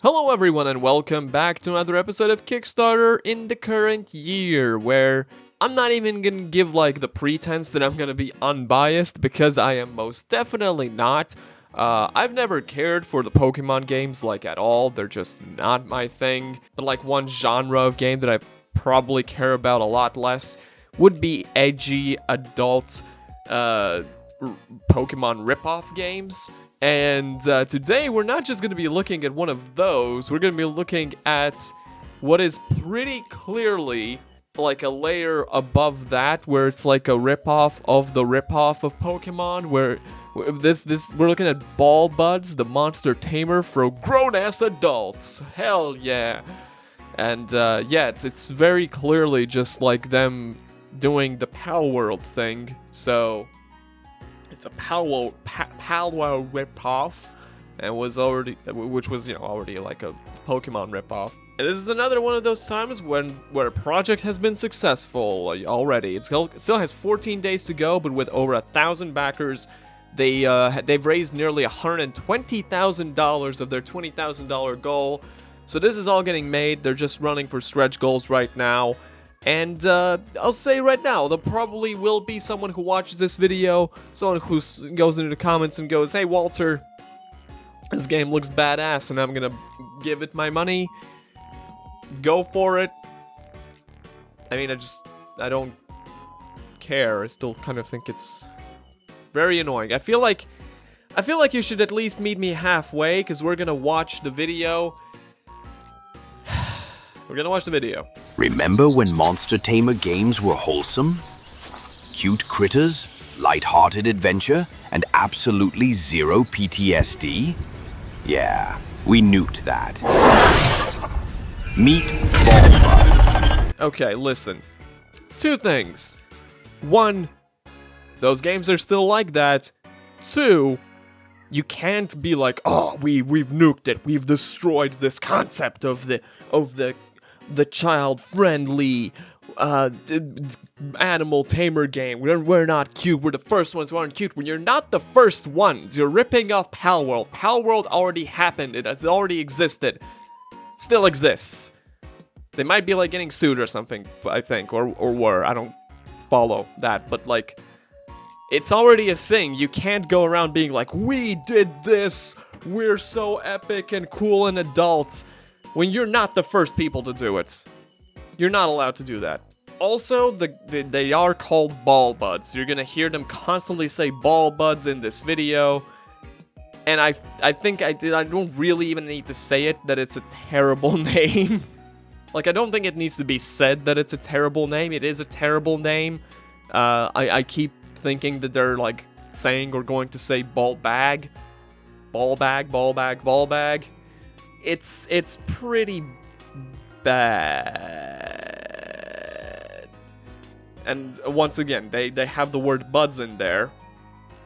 Hello everyone and welcome back to another episode of Kickstarter in the current year, where I'm not even gonna give the pretense that I'm gonna be unbiased, because I am most definitely not. I've never cared for the Pokemon games at all. They're just not my thing. But one genre of game that I probably care about a lot less would be edgy adult Pokemon ripoff games. And today we're not just going to be looking at one of those, we're going to be looking at what is pretty clearly a layer above that, where it's a ripoff of the ripoff of Pokemon, where we're looking at Ball Buds, the monster tamer for grown-ass adults. Hell yeah. And it's very clearly just them doing the Pal World thing, so it's a Pal World ripoff, and which was already a Pokemon ripoff. And this is another one of those times where a project has been successful already. It still has 14 days to go, but with over 1,000 backers, they've raised nearly $120,000 of their $20,000 goal. So this is all getting made. They're just running for stretch goals right now. And I'll say right now, there probably will be someone who watches this video, someone who goes into the comments and goes, "Hey Walter, this game looks badass and I'm gonna give it my money." Go for it. I mean, I don't care. I still kind of think it's very annoying. I feel like you should at least meet me halfway, because we're gonna watch the video. We're gonna watch the video. Remember when Monster Tamer games were wholesome? Cute critters, light-hearted adventure, and absolutely zero PTSD? Yeah, we nuked that. Meet Ball Buds. Okay, listen. Two things. One, those games are still like that. Two, you can't be "Oh, we've nuked it. We've destroyed this concept of the child-friendly animal tamer game. We're not cute. We're the first ones who aren't cute." When you're not the first ones, you're ripping off Pal World. Pal World already happened. It has already existed. Still exists. They might be getting sued or something, I think, or were. I don't follow that, but it's already a thing. You can't go around being "We did this. We're so epic and cool and adults," when you're not the first people to do it. You're not allowed to do that. Also, they are called Ball Buds. You're gonna hear them constantly say Ball Buds in this video. And I think I don't really even need to say it, that it's a terrible name. I don't think it needs to be said that it's a terrible name. It is a terrible name. I keep thinking that they're saying or going to say ball bag. Ball bag, ball bag, ball bag. It's pretty bad. And once again, they have the word buds in there.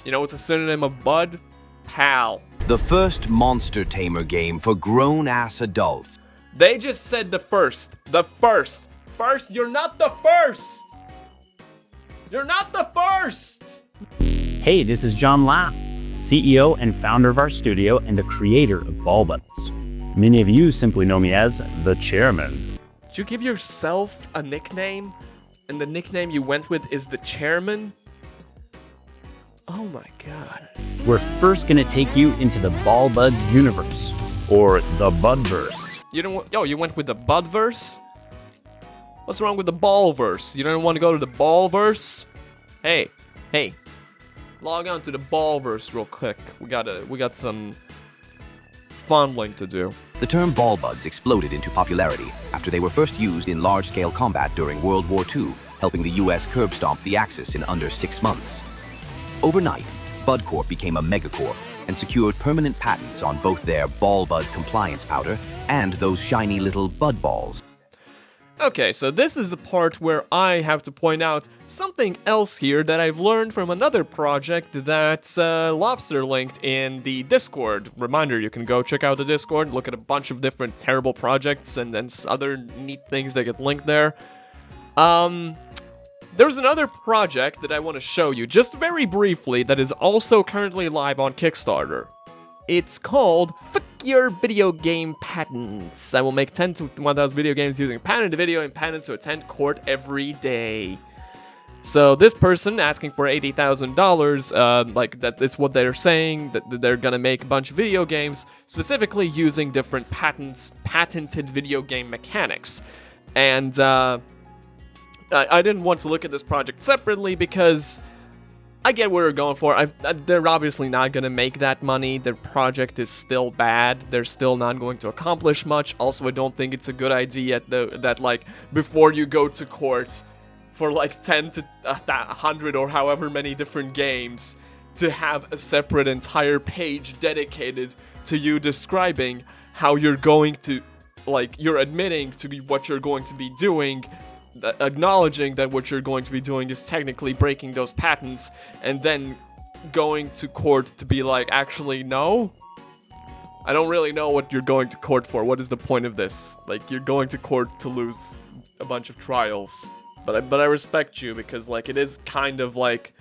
You know what's a synonym of bud? Pal. The first Monster Tamer game for grown-ass adults. They just said the first. The first. First, you're not the first! You're not the first! Hey, this is John Lau, CEO and founder of our studio and the creator of Ball Buds. Many of you simply know me as the Chairman. Did you give yourself a nickname? And the nickname you went with is the Chairman? Oh my god. We're first gonna take you into the Ball Buds universe, or the Budverse. You went with the Budverse? What's wrong with the Ballverse? You don't want to go to the Ballverse? Hey, log on to the Ballverse real quick. We got some fondling to do. The term Ball Buds exploded into popularity after they were first used in large-scale combat during World War II, helping the US curb stomp the Axis in under 6 months. Overnight, Bud Corp became a megacorp and secured permanent patents on both their Ball Bud compliance powder and those shiny little Bud Balls. Okay, so this is the part where I have to point out something else here that I've learned from another project that Lobster linked in the Discord. Reminder, you can go check out the Discord, look at a bunch of different terrible projects and then other neat things that get linked there. There's another project that I want to show you, just very briefly, that is also currently live on Kickstarter. It's called fekt. obscure video game patents. I will make 10 to 1,000 video games using patented video and patents to attend court every day. So this person asking for $80,000, like that is what they're saying, that they're gonna make a bunch of video games, specifically using different patented video game mechanics. And I didn't want to look at this project separately because I get what they're going for. They're obviously not gonna make that money. Their project is still bad. They're still not going to accomplish much. Also, I don't think it's a good idea that like before you go to court for like 10 to 100 or however many different games, to have a separate entire page dedicated to you describing how you're going to, like, you're admitting to what you're going to be doing, acknowledging that what you're going to be doing is technically breaking those patents, and then going to court to be like, actually, no? I don't really know what you're going to court for. What is the point of this? Like, you're going to court to lose a bunch of trials. But I respect you because, like, it is kind of like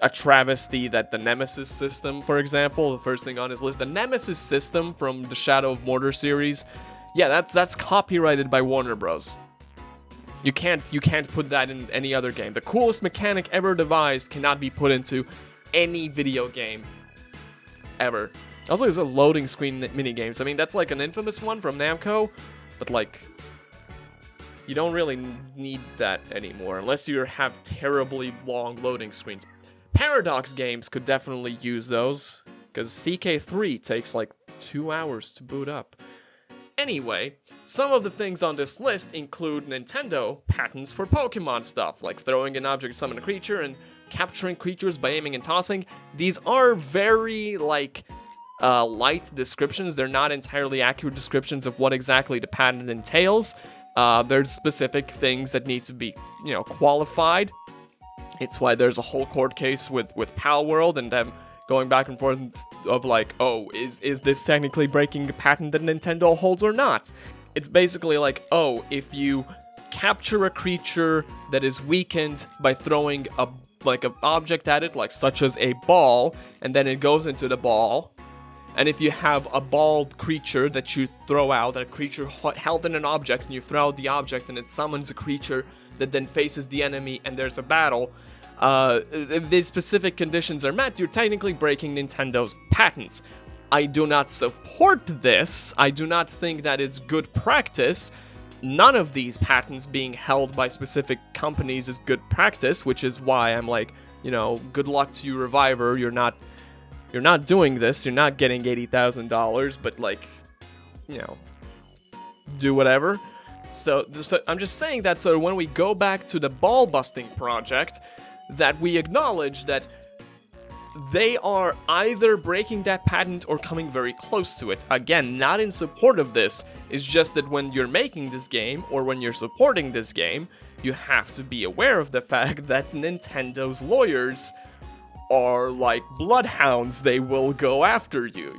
a travesty that the Nemesis system, for example, the first thing on his list, the Nemesis system from the Shadow of Mordor series, yeah, that's copyrighted by Warner Bros. You can't put that in any other game. The coolest mechanic ever devised cannot be put into any video game ever. Also, there's a loading screen minigames. I mean, that's like an infamous one from Namco, but like, you don't really need that anymore, unless you have terribly long loading screens. Paradox games could definitely use those, because CK3 takes like 2 hours to boot up. Anyway, some of the things on this list include Nintendo patents for Pokemon stuff, like throwing an object to summon a creature and capturing creatures by aiming and tossing. These are very, like, light descriptions. They're not entirely accurate descriptions of what exactly the patent entails. There's specific things that need to be, qualified. It's why there's a whole court case with Pal World and them going back and forth of like, oh, is this technically breaking a patent that Nintendo holds or not? It's basically like, oh, if you capture a creature that is weakened by throwing an object at it, like such as a ball, and then it goes into the ball. And if you have a balled creature that you throw out, a creature held in an object, and you throw out the object and it summons a creature that then faces the enemy and there's a battle, if the specific conditions are met, you're technically breaking Nintendo's patents. I do not support this. I do not think that is good practice. None of these patents being held by specific companies is good practice, which is why I'm like, good luck to you, Reviver. You're not doing this, you're not getting $80,000, but like, do whatever. So I'm just saying that so when we go back to the ball busting project, that we acknowledge that they are either breaking that patent or coming very close to it. Again, not in support of this, it's just that when you're making this game, or when you're supporting this game, you have to be aware of the fact that Nintendo's lawyers are like bloodhounds. They will go after you,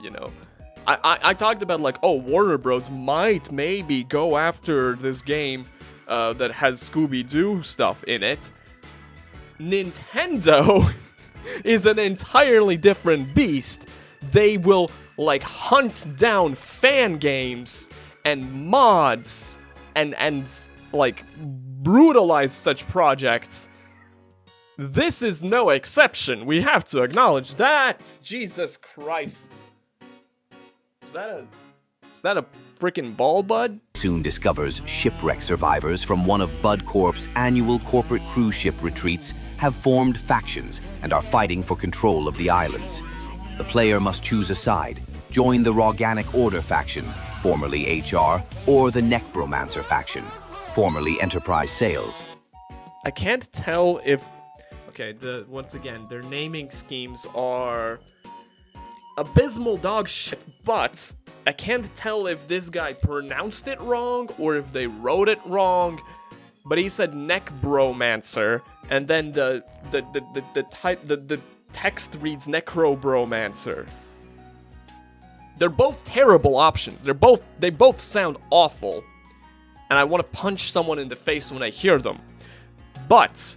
I talked about like, oh, Warner Bros. Might maybe go after this game that has Scooby-Doo stuff in it. Nintendo is an entirely different beast. They will like hunt down fan games and mods and like brutalize such projects. This is no exception. We have to acknowledge that. Jesus Christ. Is that a freaking ball, Bud? Soon discovers shipwreck survivors from one of Bud Corp's annual corporate cruise ship retreats have formed factions and are fighting for control of the islands. The player must choose a side, join the Organic Order faction, formerly HR, or the Necromancer faction, formerly Enterprise Sales. I can't tell if... Okay, once again, their naming schemes are abysmal dog shit, but I can't tell if this guy pronounced it wrong or if they wrote it wrong. But he said Necbromancer, and then the text reads Necrobromancer. They're both terrible options. They both sound awful, and I want to punch someone in the face when I hear them. But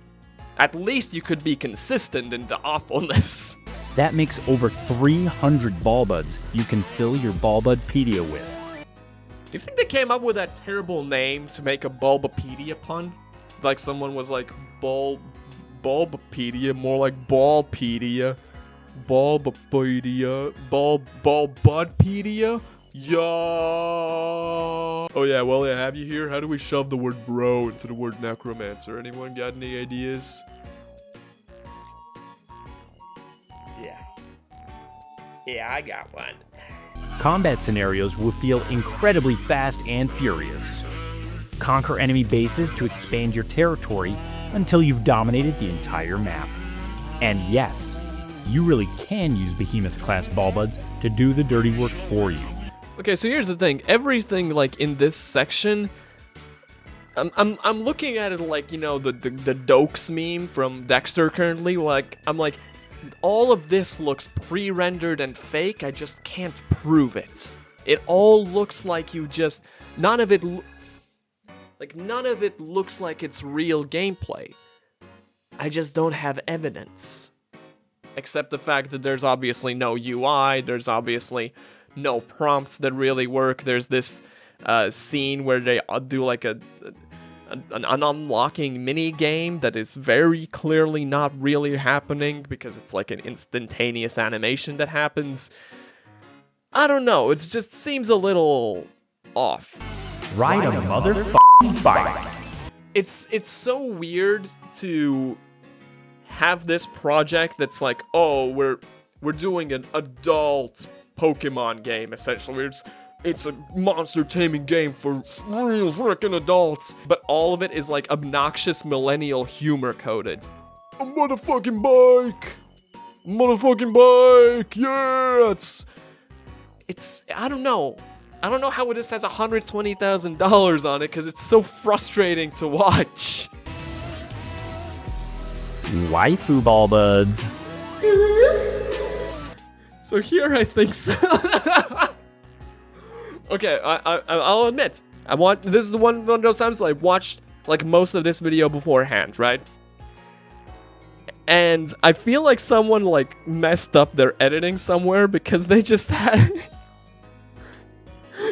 at least you could be consistent in the awfulness. That makes over 300 ball buds you can fill your Bulbudpedia with. Do you think they came up with that terrible name to make a Bulbapedia pun? Like someone was like, Bulbapedia, more like Ballpedia. Bulbapedia. Bulbudpedia? Yeah. Oh yeah, well yeah, have you here? How do we shove the word bro into the word necromancer? Anyone got any ideas? Yeah, I got one. Combat scenarios will feel incredibly fast and furious. Conquer enemy bases to expand your territory until you've dominated the entire map. And yes, you really can use Behemoth-class Ballbuds to do the dirty work for you. Okay, so here's the thing. Everything, like, in this section, I'm looking at it like, you know, the Dokes meme from Dexter currently. Like, I'm like, all of this looks pre-rendered and fake. I just can't prove it. It all looks like you just... None of it looks like it's real gameplay. I just don't have evidence. Except the fact that there's obviously no UI, there's obviously no prompts that really work. There's this scene where they do like an unlocking mini game that is very clearly not really happening because it's like an instantaneous animation that happens. I don't know, it just seems a little off. Ride a motherfucking bike. It's so weird to have this project that's like, oh, we're doing an adult Pokemon game, essentially. It's a monster taming game for real frickin' adults, but all of it is like obnoxious millennial humor coded. A motherfucking bike! Yeah! It's I don't know. I don't know how this has $120,000 on it, because it's so frustrating to watch. Waifu Ballbuds. So here I think so. Okay, I'll admit, this is the one of those times I watched like most of this video beforehand, right? And I feel like someone like messed up their editing somewhere because they just had...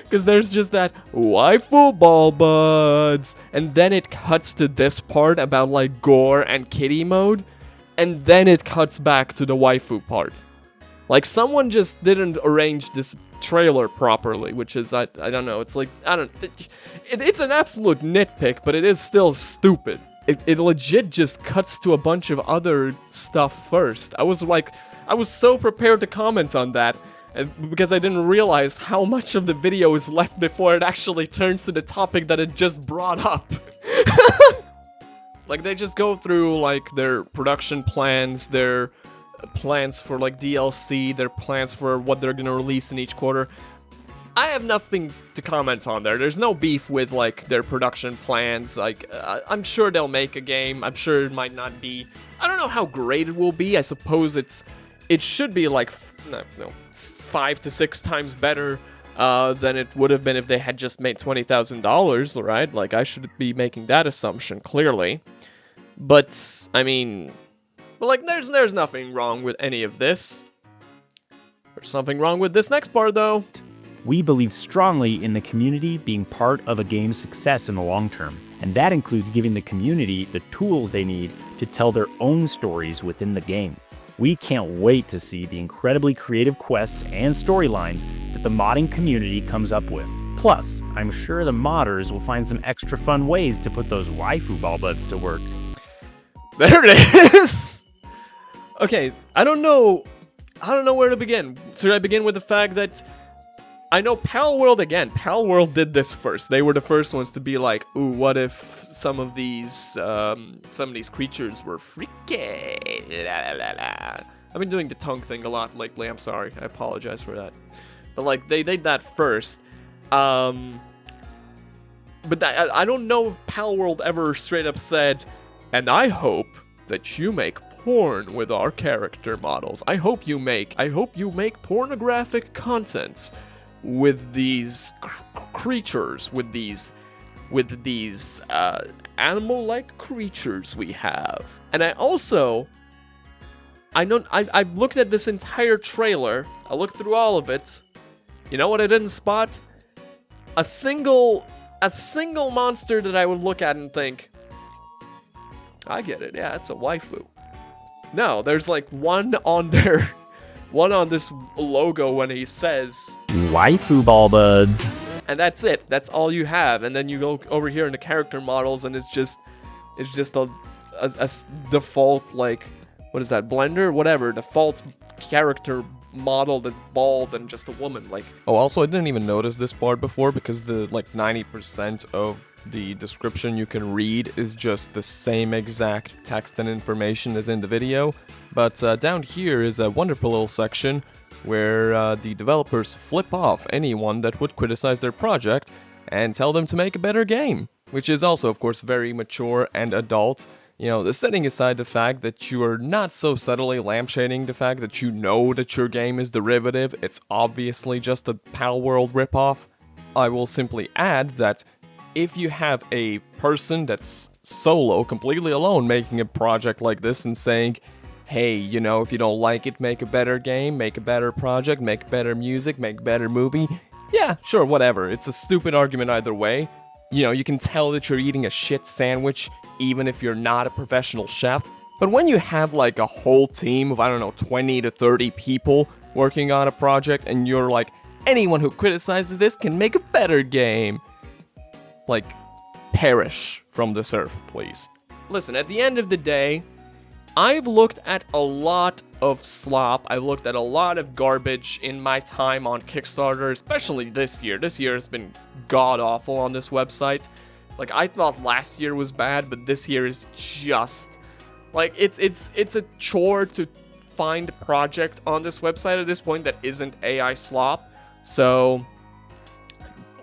Because there's just that waifu ball buds, and then it cuts to this part about like gore and kitty mode, and then it cuts back to the waifu part. Like someone just didn't arrange this trailer properly, which is I don't know. It's like it's an absolute nitpick, but it is still stupid. It legit just cuts to a bunch of other stuff first. I was so prepared to comment on that. Because I didn't realize how much of the video is left before it actually turns to the topic that it just brought up. Like, they just go through, like, their production plans, their plans for, like, DLC, their plans for what they're gonna release in each quarter. I have nothing to comment on there. There's no beef with, like, their production plans. Like, I'm sure they'll make a game. I'm sure it might not be... I don't know how great it will be. I suppose it should be, like, 5 to 6 times better than it would have been if they had just made $20,000, right? Like, I should be making that assumption, clearly. But, I mean... But, like, there's nothing wrong with any of this. There's something wrong with this next part, though. We believe strongly in the community being part of a game's success in the long term. And that includes giving the community the tools they need to tell their own stories within the game. We can't wait to see the incredibly creative quests and storylines that the modding community comes up with. Plus, I'm sure the modders will find some extra fun ways to put those waifu ballbuds to work. There it is! Okay, I don't know where to begin. Should I begin with the fact that I know Palworld did this first. They were the first ones to be like, ooh, what if some of these creatures were freaky? La, la, la, la. I've been doing the tongue thing a lot lately, I'm sorry. I apologize for that. But, like, they did that first. But I don't know if Palworld ever straight up said, and I hope that you make porn with our character models. I hope you make pornographic content with these creatures, with these animal-like creatures we have. And I also I've looked at this entire trailer. I looked through all of it. You know what I didn't spot? A single monster that I would look at and think, I get it. Yeah, it's a waifu. No, there's like one on this logo when he says Waifu ball buds. and that's it. That's all you have. And then you go over here in the character models, and it's just a default, like, what is that, Blender? Whatever, default character model that's bald and just a woman. Like, oh, also, I didn't even notice this part before because the 90% of the description you can read is just the same exact text and information as in the video. But down here is a wonderful little section where the developers flip off anyone that would criticize their project and tell them to make a better game, which is also, of course, very mature and adult. You know, setting aside the fact that you are not so subtly lampshading the fact that you know that your game is derivative, it's obviously just a Pal World ripoff. I will simply add that if you have a person that's solo, completely alone, making a project like this and saying, hey, you know, if you don't like it, make a better game, make a better project, make better music, make a better movie, yeah, sure, whatever. It's a stupid argument either way. You know, you can tell that you're eating a shit sandwich even if you're not a professional chef. But when you have like a whole team of, I don't know, 20 to 30 people working on a project and you're like, anyone who criticizes this can make a better game, like, perish from this earth, please. listen, at the end of the day, I've looked at a lot of slop, I've looked at a lot of garbage in my time on Kickstarter, especially this year. This year has been god-awful on this website. Like, I thought last year was bad, but this year is just... like, it's a chore to find a project on this website at this point that isn't AI slop. So,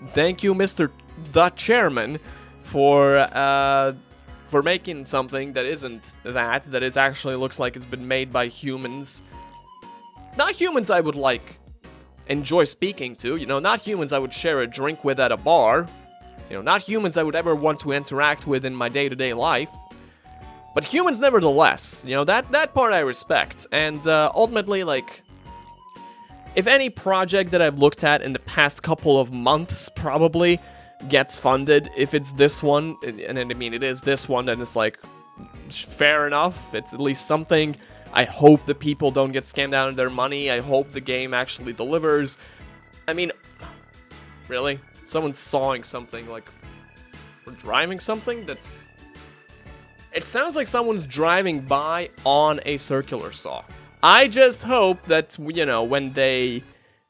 thank you, Mr. The Chairman, for making something that isn't that is actually looks like it's been made by humans. Not humans I would, like, enjoy speaking to, you know, not humans I would share a drink with at a bar, you know, not humans I would ever want to interact with in my day-to-day life, but humans nevertheless, you know, that part I respect, and ultimately, like, if any project that I've looked at in the past couple of months probably gets funded, if it's this one, and I mean it is this one, then it's like, fair enough, it's at least something. I hope the people don't get scammed out of their money, I hope the game actually delivers. I mean, really? Someone's sawing something, like, or driving something? That's... it sounds like someone's driving by on a circular saw. I just hope that, you know, when they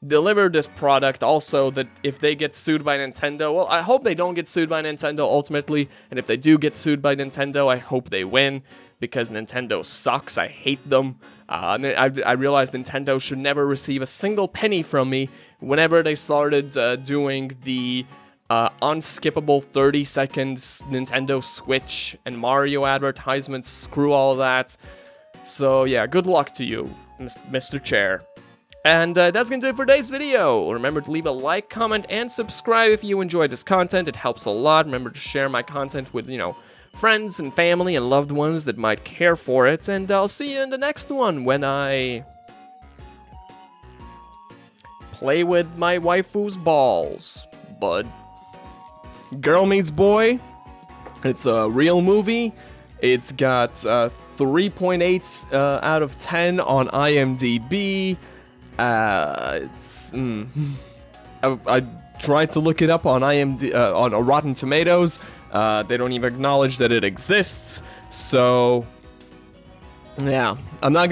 deliver this product, also that if they get sued by Nintendo, well, I hope they don't get sued by Nintendo ultimately, and if they do get sued by Nintendo, I hope they win, because Nintendo sucks, I hate them. I realized Nintendo should never receive a single penny from me whenever they started doing the unskippable 30 seconds Nintendo Switch and Mario advertisements, screw all of that. So yeah, good luck to you, Mr. Chair. And that's gonna do it for today's video. Remember to leave a like, comment, and subscribe if you enjoyed this content. It helps a lot. Remember to share my content with, you know, friends and family and loved ones that might care for it. And I'll see you in the next one when I play with my waifu's balls, bud. Girl Meets Boy. It's a real movie. It's got 3.8 out of 10 on IMDb. I tried to look it up on on Rotten Tomatoes. They don't even acknowledge that it exists. So, yeah, I'm not gonna